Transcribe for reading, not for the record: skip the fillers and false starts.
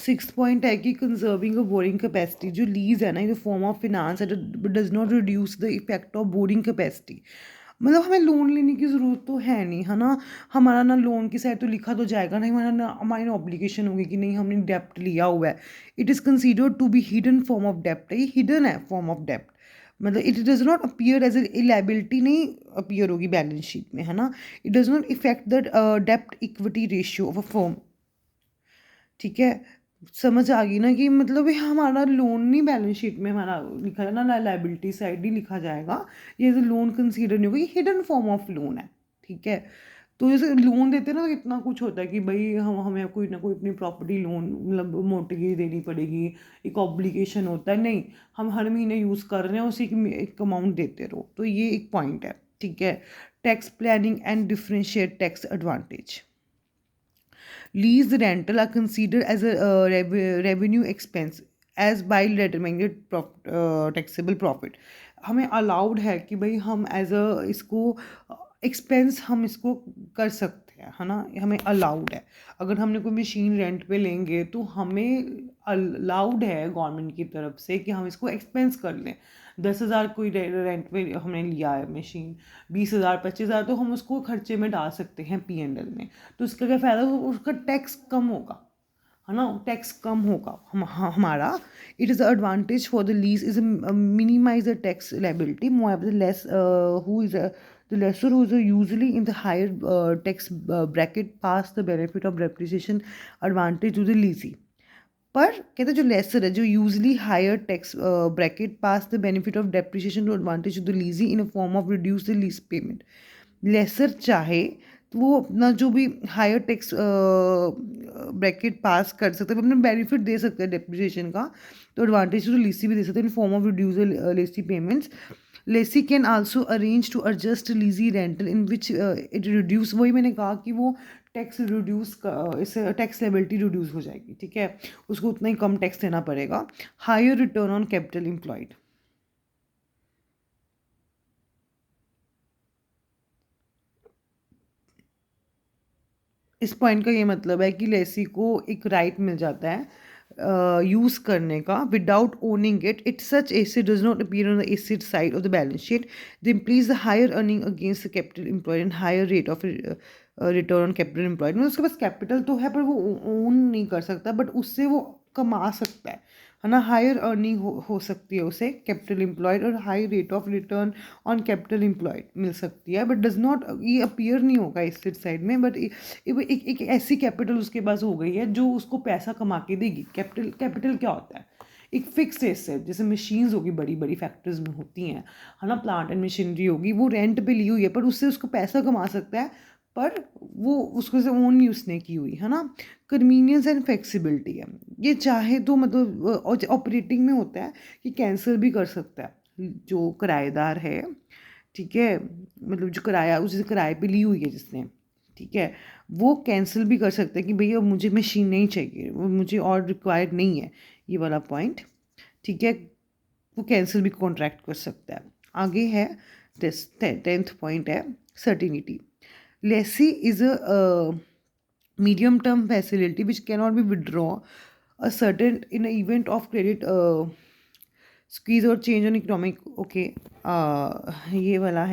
Six point है कि conserving अ boring capacity, जो लीज है ना, ये form of finance does not reduce the effect of boring capacity. मतलब हमें लोन लेने की ज़रूरत तो है नहीं, है ना। हमारा ना लोन की साइड तो लिखा तो जाएगा नहीं, हमारा ना हमारी ऑब्लिगेशन होगी कि नहीं हमने डेप्ट लिया हुआ है। It is considered to be hidden form of डेप्ट है, ये हिडन है फॉर्म ऑफ डेप्ट। मतलब it does not appear as a liability, नहीं अपीयर होगी बैलेंस शीट में, है ना। It does not effect the डेप्ट equity ratio of a firm. ठीक है, समझ आ गई ना कि मतलब ये हमारा लोन नहीं बैलेंस शीट में हमारा लिखा है ना, लाइबिलिटी साइड नहीं लिखा जाएगा, ये लोन कंसीडर नहीं होगा, ये हिडन फॉर्म ऑफ लोन है। ठीक है, तो जैसे लोन देते हैं ना, तो इतना कुछ होता है कि भाई हम हमें कोई ना कोई अपनी प्रॉपर्टी लोन मतलब मोर्टगेज देनी पड़ेगी, एक ऑब्लिगेशन होता है, नहीं हम हर महीने यूज़ कर रहे हैं उसी की एक अमाउंट देते रहो, तो ये एक पॉइंट है। ठीक है, tax planning and differentiate tax advantage. Lease rental are considered as a revenue expense as by determining taxable profit. हमें अलाउड है कि भाई हम एज अ इसको एक्सपेंस हम इसको कर सकते हैं, है ना, हमें अलाउड है। अगर हमने कोई मशीन रेंट पे लेंगे तो हमें अलाउड है गवर्नमेंट की तरफ से कि हम इसको एक्सपेंस कर लें। 10,000 कोई रेंट पे हमने लिया है मशीन, 20,000 25,000 तो हम उसको खर्चे में डाल सकते हैं P&L में। तो उसका क्या फ़ायदा, उसका टैक्स कम होगा, है ना, टैक्स कम होगा हमारा। It is advantage for the lease is minimize the tax liability more less who is the lessor who is usually in the higher tax bracket pass the benefit of depreciation advantage to the leasee। पर कहते हैं जो lessor है, जो usually higher tax bracket pass the benefit of depreciation to advantage to the lessee in a form of reduce the lease payment. Lessor चाहे तो वो अपना जो भी हायर टैक्स ब्रैकेट पास कर सकते हैं, अपना बेनिफिट दे सकते हैं डेप्रिसिएशन का, तो एडवांटेज टू लीसी भी दे सकते हैं in form of reduce lessee payments. Lessee can also arrange to adjust lessee rental in which it reduce, वही मैंने कहा कि वो टैक्स रिड्यूस, इससे टैक्स लेबिलिटी रिड्यूस हो जाएगी। ठीक है, उसको उतना ही कम टैक्स देना पड़ेगा। Higher return on capital employed, इस पॉइंट का ये मतलब है कि लेसी को एक राइट मिल जाता है यूज़ करने का without owning it. It such asset does not appear on the asset side of the balance sheet, the implies the higher earning against the capital employed and higher rate of return on capital employed. मतलब उसके पास capital तो है पर वो own नहीं कर सकता, but उससे वो कमा सकता है ना। हायर अर्निंग हो सकती है उसे कैपिटल एम्प्लॉयड, और high rate of return on capital employed मिल सकती है, बट डज नॉट, ये अपीयर नहीं होगा इस साइड में, बट एक ऐसी कैपिटल उसके पास हो गई है जो उसको पैसा कमा के देगी। कैपिटल क्या होता है, एक फिक्स्ड एसेट, जैसे मशीन्स होगी बड़ी बड़ी फैक्ट्रीज में होती हैं, है ना, प्लांट एंड मशीनरी होगी, वो रेंट पे ली हुई है पर उससे उसको पैसा कमा सकता है, पर वो उसको से ओन नहीं उसने की हुई, है ना। कन्वीनियंस एंड फ्लेक्सिबिलिटी है, ये चाहे तो मतलब ऑपरेटिंग में होता है कि कैंसिल भी कर सकता है जो किराएदार है। ठीक है, मतलब जो किराया उसे किराए पे ली हुई है जिसने, ठीक है, वो कैंसिल भी कर सकता है कि भैया मुझे मशीन नहीं चाहिए, वो मुझे और रिक्वायर्ड नहीं है, ये वाला पॉइंट। ठीक है, वो कैंसिल भी कॉन्ट्रैक्ट कर सकता है। आगे है 10th पॉइंट है certainty. Lessee is a medium term facility which cannot be withdraw a certain in an event of credit squeeze or change on economic। okay, ये वाला है